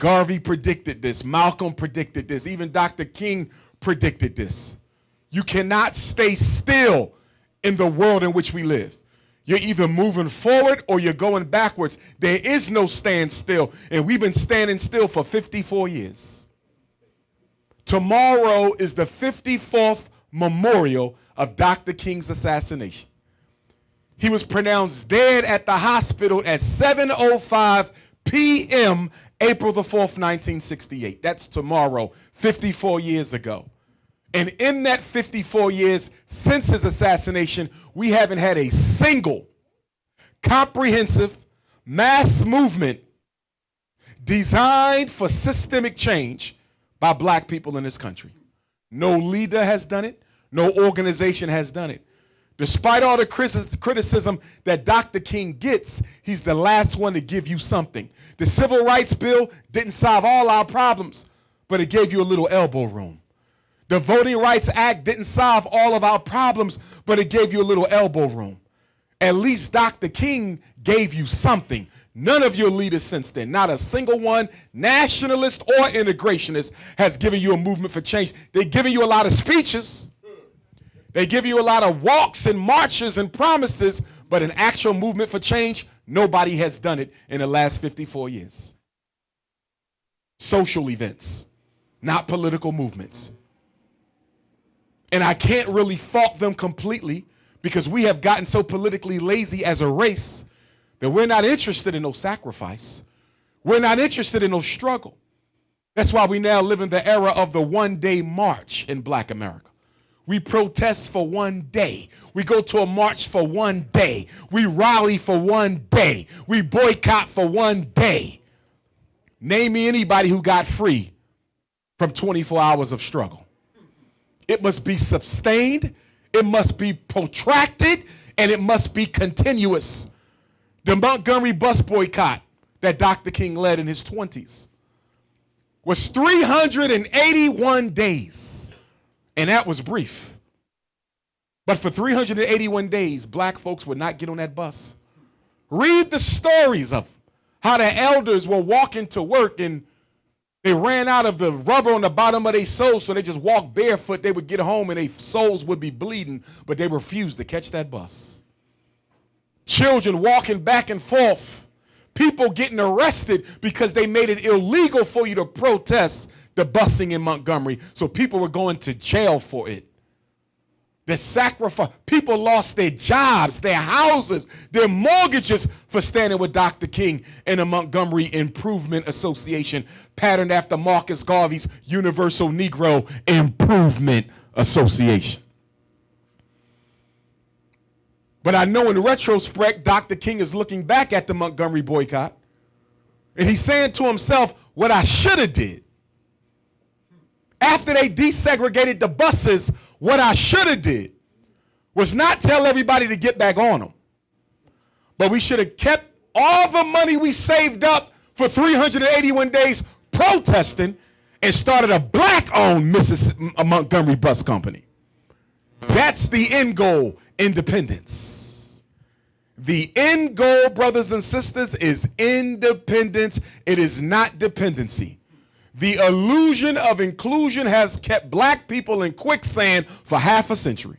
Garvey predicted this. Malcolm predicted this. Even Dr. King predicted this. You cannot stay still in the world in which we live. You're either moving forward or you're going backwards. There is no standstill, and we've been standing still for 54 years. Tomorrow is the 54th memorial of Dr. King's assassination. He was pronounced dead at the hospital at 7:05 p.m. April the 4th, 1968. That's tomorrow, 54 years ago. And in that 54 years since his assassination, we haven't had a single comprehensive mass movement designed for systemic change by black people in this country. No leader has done it. No organization has done it. Despite all the criticism that Dr. King gets, he's the last one to give you something. The Civil Rights Bill didn't solve all our problems, but it gave you a little elbow room. The Voting Rights Act didn't solve all of our problems, but it gave you a little elbow room. At least Dr. King gave you something. None of your leaders since then, not a single one, nationalist or integrationist, has given you a movement for change. They've given you a lot of speeches. They give you a lot of walks and marches and promises, but an actual movement for change, nobody has done it in the last 54 years. Social events, not political movements. And I can't really fault them completely because we have gotten so politically lazy as a race that we're not interested in no sacrifice. We're not interested in no struggle. That's why we now live in the era of the one-day march in Black America. We protest for one day. We go to a march for one day. We rally for one day. We boycott for one day. Name me anybody who got free from 24 hours of struggle. It must be sustained, it must be protracted, and it must be continuous. The Montgomery bus boycott that Dr. King led in his 20s was 381 days. And that was brief. But for 381 days, black folks would not get on that bus. Read the stories of how the elders were walking to work and they ran out of the rubber on the bottom of their soles, so they just walked barefoot. They would get home and their soles would be bleeding, but they refused to catch that bus. Children walking back and forth. People getting arrested because they made it illegal for you to protest the busing in Montgomery, so people were going to jail for it. The sacrifice, people lost their jobs, their houses, their mortgages for standing with Dr. King and the Montgomery Improvement Association, patterned after Marcus Garvey's Universal Negro Improvement Association. But I know in retrospect, Dr. King is looking back at the Montgomery boycott, and he's saying to himself, what I should have did. After they desegregated the buses, what I should have did was not tell everybody to get back on them. But we should have kept all the money we saved up for 381 days protesting and started a black-owned Montgomery bus company. That's the end goal, independence. The end goal, brothers and sisters, is independence. It is not dependency. The illusion of inclusion has kept black people in quicksand for half a century.